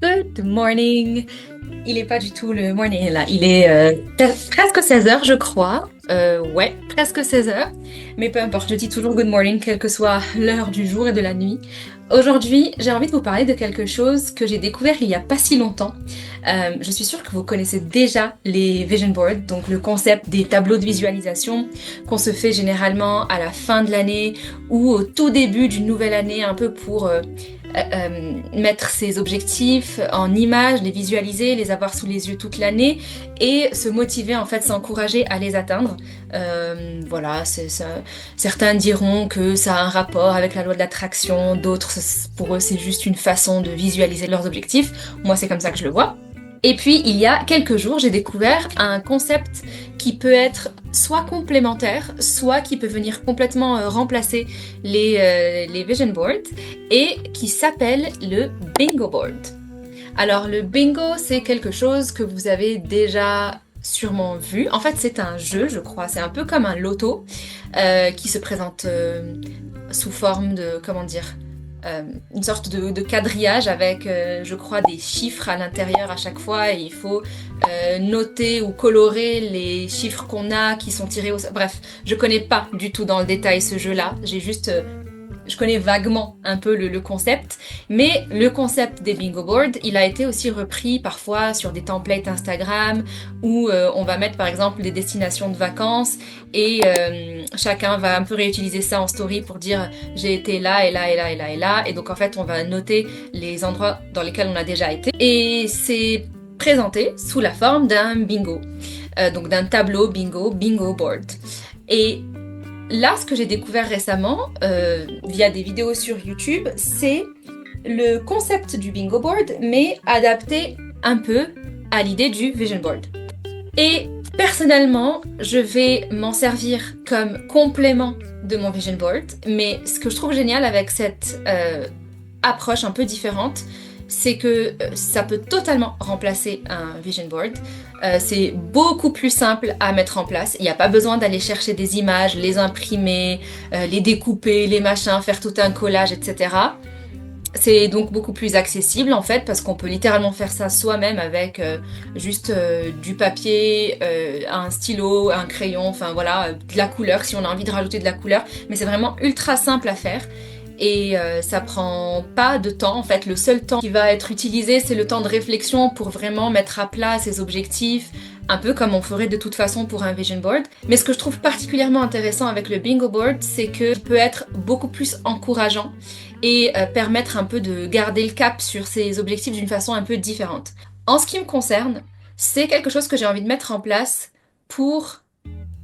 Good morning. Il est pas du tout le morning là, il est presque 16 heures je crois. Ouais, presque 16 heures. Mais peu importe, je dis toujours good morning, quelle que soit l'heure du jour et de la nuit. Aujourd'hui, j'ai envie de vous parler de quelque chose que j'ai découvert il y a pas si longtemps. Je suis sûre que vous connaissez déjà les vision boards, donc le concept des tableaux de visualisation qu'on se fait généralement à la fin de l'année ou au tout début d'une nouvelle année, un peu pour mettre ses objectifs en images, les visualiser, les avoir sous les yeux toute l'année et se motiver en fait, s'encourager à les atteindre. Voilà, certains diront que ça a un rapport avec la loi de l'attraction, d'autres pour eux c'est juste une façon de visualiser leurs objectifs. Moi c'est comme ça que je le vois. Et puis, il y a quelques jours, j'ai découvert un concept qui peut être soit complémentaire, soit qui peut venir complètement remplacer les vision boards, et qui s'appelle le bingo board. Alors, le bingo, c'est quelque chose que vous avez déjà sûrement vu. En fait, c'est un jeu, je crois. C'est un peu comme un loto qui se présente sous forme de, comment dire, une sorte de quadrillage avec, je crois, des chiffres à l'intérieur à chaque fois et il faut noter ou colorer les chiffres qu'on a qui sont tirés au... Bref, je connais pas du tout dans le détail ce jeu-là, j'ai juste... je connais vaguement un peu le concept, mais le concept des bingo boards, il a été aussi repris parfois sur des templates Instagram où on va mettre par exemple des destinations de vacances et chacun va un peu réutiliser ça en story pour dire j'ai été là et là et là et là et là, et donc en fait on va noter les endroits dans lesquels on a déjà été et c'est présenté sous la forme d'un bingo, donc d'un tableau bingo board. Et là, ce que j'ai découvert récemment, via des vidéos sur YouTube, c'est le concept du bingo board, mais adapté un peu à l'idée du vision board. Et personnellement, je vais m'en servir comme complément de mon vision board, mais ce que je trouve génial avec cette approche un peu différente, c'est que ça peut totalement remplacer un vision board. C'est beaucoup plus simple à mettre en place. Il n'y a pas besoin d'aller chercher des images, les imprimer, les découper, les machins, faire tout un collage, etc. C'est donc beaucoup plus accessible en fait parce qu'on peut littéralement faire ça soi-même avec juste du papier, un stylo, un crayon, enfin voilà, de la couleur si on a envie de rajouter de la couleur. Mais c'est vraiment ultra simple à faire. Et ça prend pas de temps, en fait le seul temps qui va être utilisé c'est le temps de réflexion pour vraiment mettre à plat ses objectifs, un peu comme on ferait de toute façon pour un vision board. Mais ce que je trouve particulièrement intéressant avec le bingo board, c'est qu'il peut être beaucoup plus encourageant et permettre un peu de garder le cap sur ses objectifs d'une façon un peu différente. En ce qui me concerne, c'est quelque chose que j'ai envie de mettre en place pour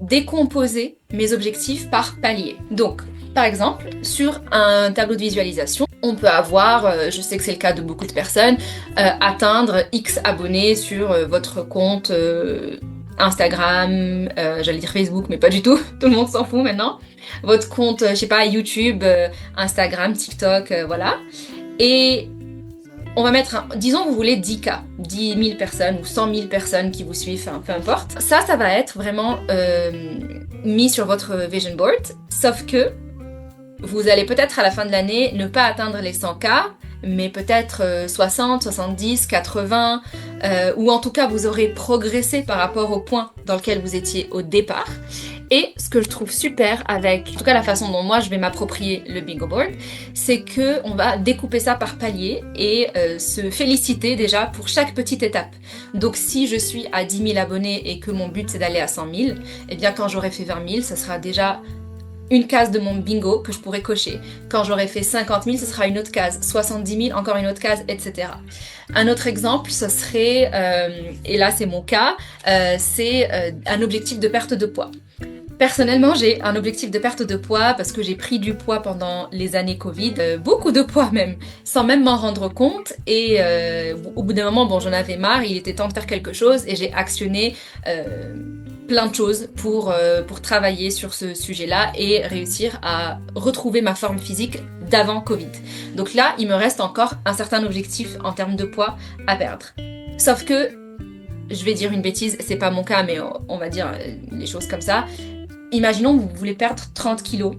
décomposer mes objectifs par palier. Donc, par exemple, sur un tableau de visualisation, on peut avoir, je sais que c'est le cas de beaucoup de personnes, atteindre X abonnés sur votre compte Instagram, j'allais dire Facebook, mais pas du tout, tout le monde s'en fout maintenant. Votre compte, je sais pas, YouTube, Instagram, TikTok, voilà. Et on va mettre, disons que vous voulez 10K, 10 000 personnes ou 100 000 personnes qui vous suivent, enfin, peu importe. Ça va être vraiment mis sur votre vision board, sauf que vous allez peut-être à la fin de l'année ne pas atteindre les 100K, mais peut-être 60, 70, 80, ou en tout cas vous aurez progressé par rapport au point dans lequel vous étiez au départ. Et ce que je trouve super avec, en tout cas la façon dont moi je vais m'approprier le bingo board, c'est que on va découper ça par palier et se féliciter déjà pour chaque petite étape. Donc si je suis à 10 000 abonnés et que mon but c'est d'aller à 100 000, eh bien quand j'aurai fait 20 000, ça sera déjà une case de mon bingo que je pourrais cocher. Quand j'aurai fait 50 000, ce sera une autre case. 70 000, encore une autre case, etc. Un autre exemple, ce serait, et là c'est mon cas, c'est un objectif de perte de poids. Personnellement, j'ai un objectif de perte de poids parce que j'ai pris du poids pendant les années Covid, beaucoup de poids même, sans même m'en rendre compte. Et au bout d'un moment, bon, j'en avais marre, il était temps de faire quelque chose et j'ai actionné plein de choses pour travailler sur ce sujet-là et réussir à retrouver ma forme physique d'avant Covid. Donc là, il me reste encore un certain objectif en termes de poids à perdre. Sauf que, je vais dire une bêtise, c'est pas mon cas, mais on va dire les choses comme ça. Imaginons que vous voulez perdre 30 kilos.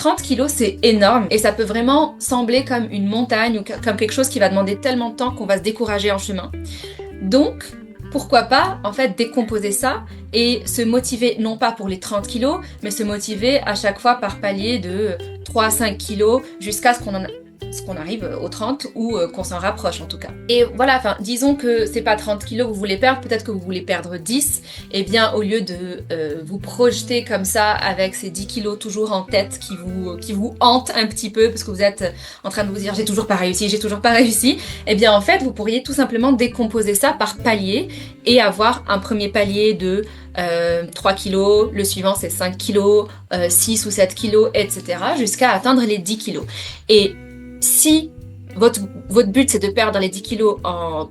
30 kilos, c'est énorme et ça peut vraiment sembler comme une montagne ou comme quelque chose qui va demander tellement de temps qu'on va se décourager en chemin. Donc, pourquoi pas, en fait, décomposer ça et se motiver, non pas pour les 30 kilos, mais se motiver à chaque fois par palier de 3 à 5 kilos jusqu'à ce qu'on arrive aux 30 ou qu'on s'en rapproche en tout cas. Et voilà, enfin, disons que c'est pas 30 kilos que vous voulez perdre, peut-être que vous voulez perdre 10, et bien au lieu de vous projeter comme ça avec ces 10 kilos toujours en tête qui vous hantent un petit peu parce que vous êtes en train de vous dire j'ai toujours pas réussi, et bien en fait vous pourriez tout simplement décomposer ça par palier et avoir un premier palier de 3 kilos, le suivant c'est 5 kilos, 6 ou 7 kilos, etc. jusqu'à atteindre les 10 kilos. Et si votre but c'est de perdre les 10 kilos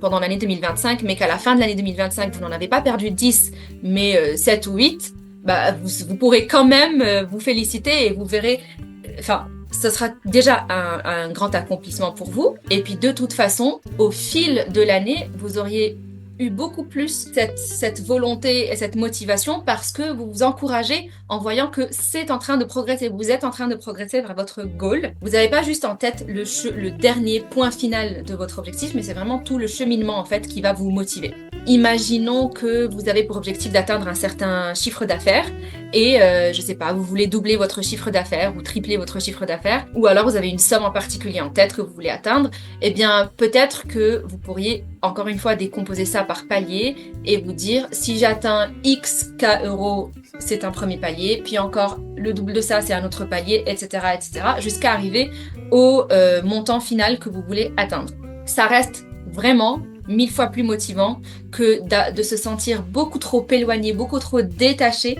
pendant l'année 2025, mais qu'à la fin de l'année 2025, vous n'en avez pas perdu 10, mais 7 ou 8, bah, vous pourrez quand même vous féliciter et vous verrez, enfin, ce sera déjà un grand accomplissement pour vous. Et puis de toute façon, au fil de l'année, vous auriez eu beaucoup plus cette volonté et cette motivation parce que vous vous encouragez en voyant que c'est en train de progresser, vous êtes en train de progresser vers votre goal. Vous n'avez pas juste en tête le dernier point final de votre objectif, mais c'est vraiment tout le cheminement en fait qui va vous motiver. Imaginons que vous avez pour objectif d'atteindre un certain chiffre d'affaires et je sais pas, vous voulez doubler votre chiffre d'affaires ou tripler votre chiffre d'affaires, ou alors vous avez une somme en particulier en tête que vous voulez atteindre, eh bien peut-être que vous pourriez encore une fois décomposer ça par palier et vous dire si j'atteins X K euros, c'est un premier palier, puis encore le double de ça, c'est un autre palier, etc., etc., jusqu'à arriver au montant final que vous voulez atteindre. Ça reste vraiment 1000 fois plus motivant que de se sentir beaucoup trop éloigné, beaucoup trop détaché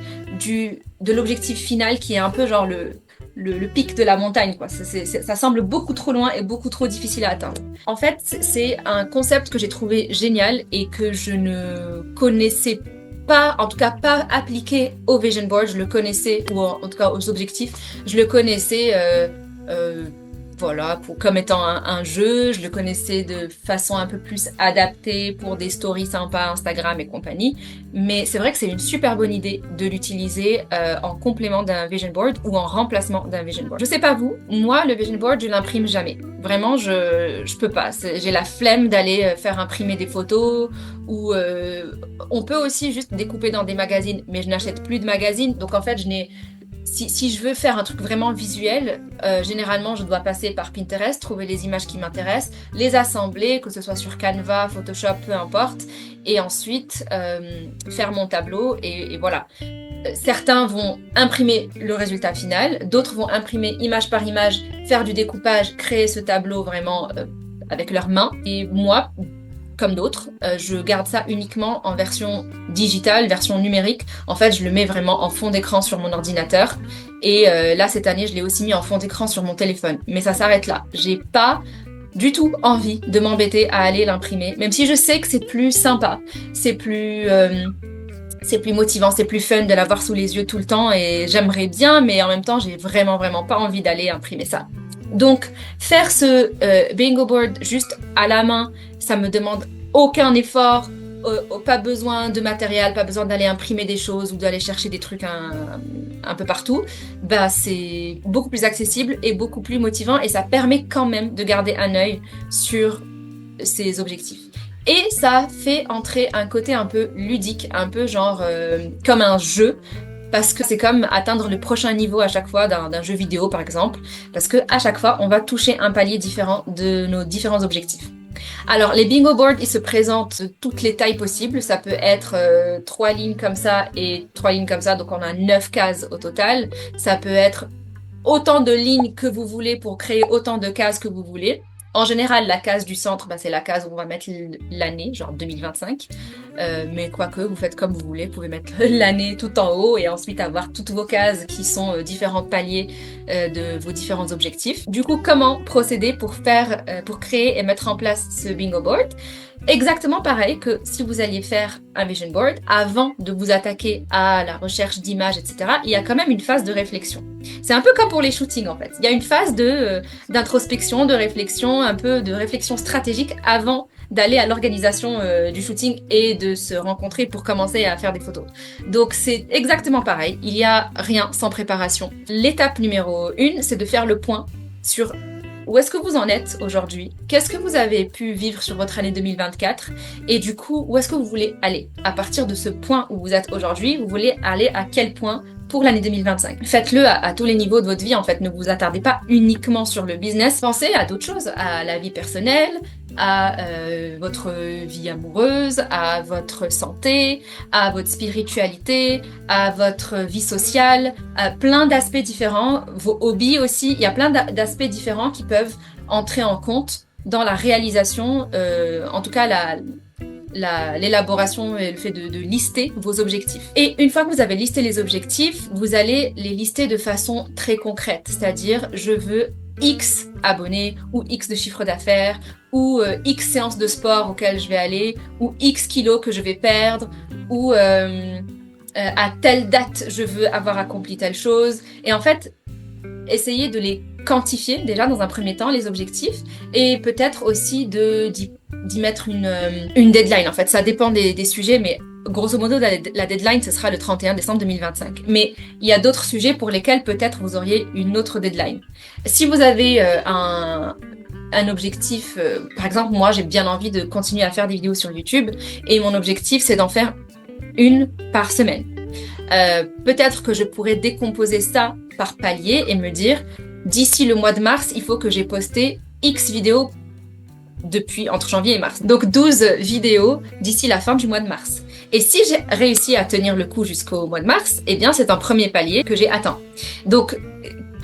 de l'objectif final qui est un peu genre le pic de la montagne, quoi. Ça semble beaucoup trop loin et beaucoup trop difficile à atteindre. En fait, c'est un concept que j'ai trouvé génial et que je ne connaissais pas, en tout cas pas appliqué au Vision Board. Je le connaissais, ou en tout cas aux objectifs, je le connaissais voilà, comme étant un jeu, je le connaissais de façon un peu plus adaptée pour des stories sympas, Instagram et compagnie. Mais c'est vrai que c'est une super bonne idée de l'utiliser en complément d'un vision board ou en remplacement d'un vision board. Je sais pas vous, moi le vision board je l'imprime jamais. Vraiment, je peux pas. J'ai la flemme d'aller faire imprimer des photos ou on peut aussi juste découper dans des magazines, mais je n'achète plus de magazines, donc en fait je n'ai si je veux faire un truc vraiment visuel, généralement je dois passer par Pinterest, trouver les images qui m'intéressent, les assembler, que ce soit sur Canva, Photoshop, peu importe, et ensuite faire mon tableau et voilà. Certains vont imprimer le résultat final, d'autres vont imprimer image par image, faire du découpage, créer ce tableau vraiment avec leurs mains. Et moi, comme d'autres, je garde ça uniquement en version digitale, version numérique. En fait, je le mets vraiment en fond d'écran sur mon ordinateur. Et là, cette année, je l'ai aussi mis en fond d'écran sur mon téléphone. Mais ça s'arrête là. J'ai pas du tout envie de m'embêter à aller l'imprimer, même si je sais que c'est plus sympa, c'est plus motivant, c'est plus fun de l'avoir sous les yeux tout le temps et j'aimerais bien, mais en même temps, j'ai vraiment pas envie d'aller imprimer ça. Donc, faire ce bingo board juste à la main, ça me demande aucun effort, pas besoin de matériel, pas besoin d'aller imprimer des choses ou d'aller chercher des trucs un peu partout. Bah, c'est beaucoup plus accessible et beaucoup plus motivant et ça permet quand même de garder un œil sur ses objectifs. Et ça fait entrer un côté un peu ludique, un peu genre comme un jeu. Parce que c'est comme atteindre le prochain niveau à chaque fois d'un jeu vidéo, par exemple. Parce que à chaque fois, on va toucher un palier différent de nos différents objectifs. Alors, les bingo boards, ils se présentent de toutes les tailles possibles. Ça peut être 3 lignes comme ça et 3 lignes comme ça. Donc, on a 9 cases au total. Ça peut être autant de lignes que vous voulez pour créer autant de cases que vous voulez. En général, la case du centre, bah, c'est la case où on va mettre l'année, genre 2025. Mais quoique, vous faites comme vous voulez. Vous pouvez mettre l'année tout en haut et ensuite avoir toutes vos cases qui sont différents paliers de vos différents objectifs. Du coup, comment procéder pour créer et mettre en place ce bingo board? Exactement pareil que si vous alliez faire un vision board, avant de vous attaquer à la recherche d'images, etc., il y a quand même une phase de réflexion. C'est un peu comme pour les shootings en fait. Il y a une phase d'introspection, de réflexion, un peu de réflexion stratégique avant d'aller à l'organisation du shooting et de se rencontrer pour commencer à faire des photos. Donc c'est exactement pareil, il n'y a rien sans préparation. L'étape numéro 1, c'est de faire le point sur où est-ce que vous en êtes aujourd'hui, qu'est-ce que vous avez pu vivre sur votre année 2024 et du coup, où est-ce que vous voulez aller. À partir de ce point où vous êtes aujourd'hui, vous voulez aller à quel point pour l'année 2025. Faites-le à tous les niveaux de votre vie, en fait. Ne vous attardez pas uniquement sur le business. Pensez à d'autres choses, à la vie personnelle, à votre vie amoureuse, à votre santé, à votre spiritualité, à votre vie sociale, à plein d'aspects différents, vos hobbies aussi. Il y a plein d'aspects différents qui peuvent entrer en compte dans la réalisation, en tout cas l'élaboration et le fait de lister vos objectifs. Et une fois que vous avez listé les objectifs, vous allez les lister de façon très concrète, c'est-à-dire je veux X abonnés ou X de chiffre d'affaires ou X séances de sport auxquelles je vais aller ou X kilos que je vais perdre ou à telle date je veux avoir accompli telle chose. Et en fait, essayez de les quantifier déjà dans un premier temps, les objectifs, et peut-être aussi d'y mettre une deadline. En fait, ça dépend des sujets, mais grosso modo, la deadline, ce sera le 31 décembre 2025. Mais il y a d'autres sujets pour lesquels peut-être vous auriez une autre deadline. Si vous avez un objectif, par exemple, moi, j'ai bien envie de continuer à faire des vidéos sur YouTube, et mon objectif, c'est d'en faire une par semaine. Peut-être que je pourrais décomposer ça par palier et me dire, d'ici le mois de mars, il faut que j'ai posté X vidéos entre janvier et mars. Donc 12 vidéos d'ici la fin du mois de mars. Et si j'ai réussi à tenir le coup jusqu'au mois de mars, eh bien c'est un premier palier que j'ai atteint. Donc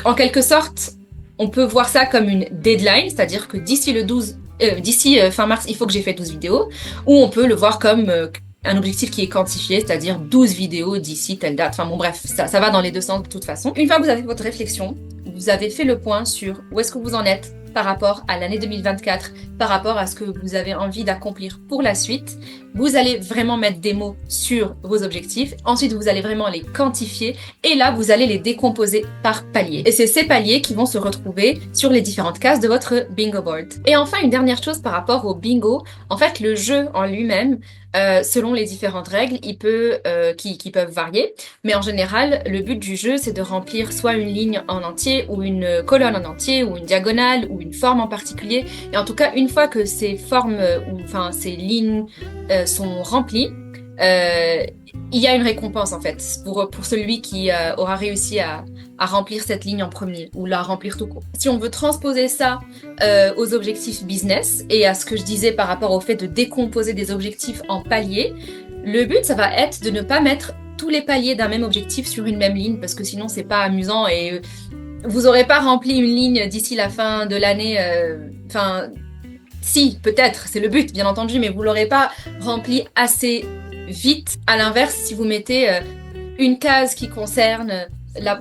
en quelque sorte, on peut voir ça comme une deadline, c'est-à-dire que d'ici fin mars, il faut que j'ai fait 12 vidéos, ou on peut le voir comme un objectif qui est quantifié, c'est-à-dire 12 vidéos d'ici telle date. Enfin bon, bref, ça va dans les deux sens de toute façon. Une fois que vous avez fait votre réflexion, vous avez fait le point sur où est-ce que vous en êtes par rapport à l'année 2024, par rapport à ce que vous avez envie d'accomplir pour la suite, vous allez vraiment mettre des mots sur vos objectifs. Ensuite, vous allez vraiment les quantifier et là, vous allez les décomposer par paliers. Et c'est ces paliers qui vont se retrouver sur les différentes cases de votre bingo board. Et enfin, une dernière chose par rapport au bingo. En fait, le jeu en lui-même, selon les différentes règles, qui peuvent varier. Mais en général, le but du jeu, c'est de remplir soit une ligne en entier, ou une colonne en entier, ou une diagonale, ou une forme en particulier. Et en tout cas, une fois que ces formes, ces lignes sont remplies, il y a une récompense en fait pour celui qui aura réussi à remplir cette ligne en premier ou la remplir tout court. Si on veut transposer ça aux objectifs business et à ce que je disais par rapport au fait de décomposer des objectifs en paliers, le but ça va être de ne pas mettre tous les paliers d'un même objectif sur une même ligne parce que sinon c'est pas amusant et vous n'aurez pas rempli une ligne d'ici la fin de l'année. Si, peut-être, c'est le but, bien entendu, mais vous l'aurez pas rempli assez vite. À l'inverse, si vous mettez une case qui concerne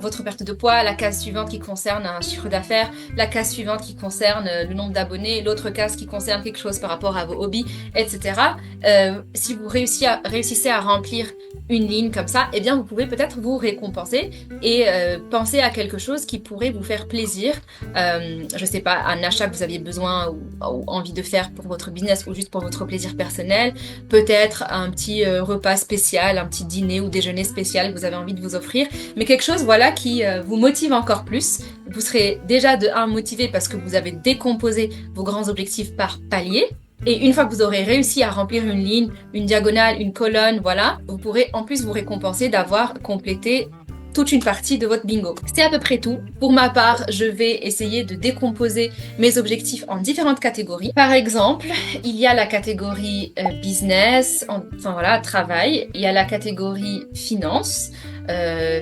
votre perte de poids, la case suivante qui concerne un chiffre d'affaires, la case suivante qui concerne le nombre d'abonnés, l'autre case qui concerne quelque chose par rapport à vos hobbies, etc. Si vous réussissez à remplir une ligne comme ça, eh bien vous pouvez peut-être vous récompenser et penser à quelque chose qui pourrait vous faire plaisir. Je sais pas, un achat que vous aviez besoin ou envie de faire pour votre business ou juste pour votre plaisir personnel. Peut-être un petit repas spécial, un petit dîner ou déjeuner spécial que vous avez envie de vous offrir. Mais quelque chose, voilà, qui vous motive encore plus. Vous serez déjà de 1 motivé parce que vous avez décomposé vos grands objectifs par palier. Et une fois que vous aurez réussi à remplir une ligne, une diagonale, une colonne, voilà, vous pourrez en plus vous récompenser d'avoir complété toute une partie de votre bingo. C'est à peu près tout. Pour ma part, je vais essayer de décomposer mes objectifs en différentes catégories. Par exemple, il y a la catégorie business, travail. Il y a la catégorie finance,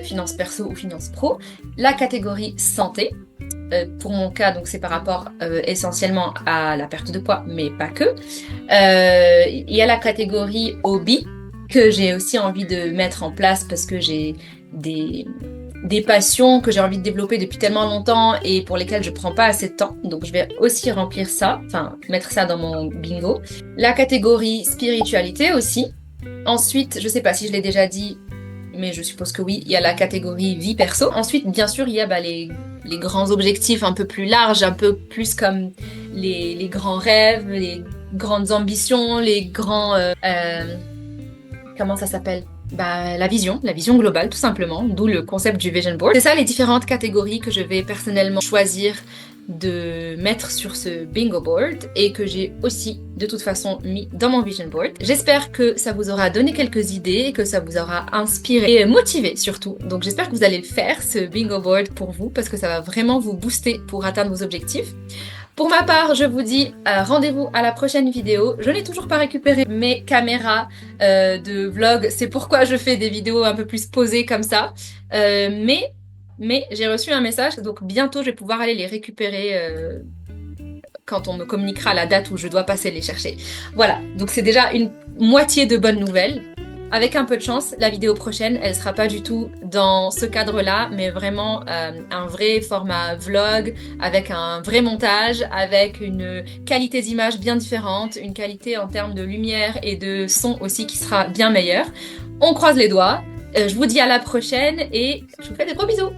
finance perso ou finance pro. La catégorie santé. Pour mon cas, donc c'est par rapport essentiellement à la perte de poids, mais pas que. Il y a la catégorie hobby que j'ai aussi envie de mettre en place parce que j'ai des passions que j'ai envie de développer depuis tellement longtemps et pour lesquelles je prends pas assez de temps. Donc je vais aussi remplir ça, mettre ça dans mon bingo. La catégorie spiritualité aussi. Ensuite, je sais pas si je l'ai déjà dit, mais je suppose que oui, il y a la catégorie vie perso. Ensuite, bien sûr, il y a les grands objectifs un peu plus larges, un peu plus comme les grands rêves, les grandes ambitions, les grands comment ça s'appelle? Bah, la vision globale, tout simplement, d'où le concept du vision board. C'est ça les différentes catégories que je vais personnellement choisir de mettre sur ce bingo board et que j'ai aussi de toute façon mis dans mon vision board. J'espère que ça vous aura donné quelques idées et que ça vous aura inspiré et motivé surtout. Donc j'espère que vous allez le faire, ce bingo board pour vous, parce que ça va vraiment vous booster pour atteindre vos objectifs. Pour ma part, je vous dis rendez-vous à la prochaine vidéo. Je n'ai toujours pas récupéré mes caméras de vlog. C'est pourquoi je fais des vidéos un peu plus posées comme ça. Mais j'ai reçu un message, donc bientôt je vais pouvoir aller les récupérer quand on me communiquera la date où je dois passer les chercher. Voilà, donc c'est déjà une moitié de bonnes nouvelles. Avec un peu de chance, la vidéo prochaine, elle sera pas du tout dans ce cadre-là, mais vraiment un vrai format vlog, avec un vrai montage, avec une qualité d'image bien différente, une qualité en termes de lumière et de son aussi qui sera bien meilleure. On croise les doigts. Je vous dis à la prochaine et je vous fais des gros bisous.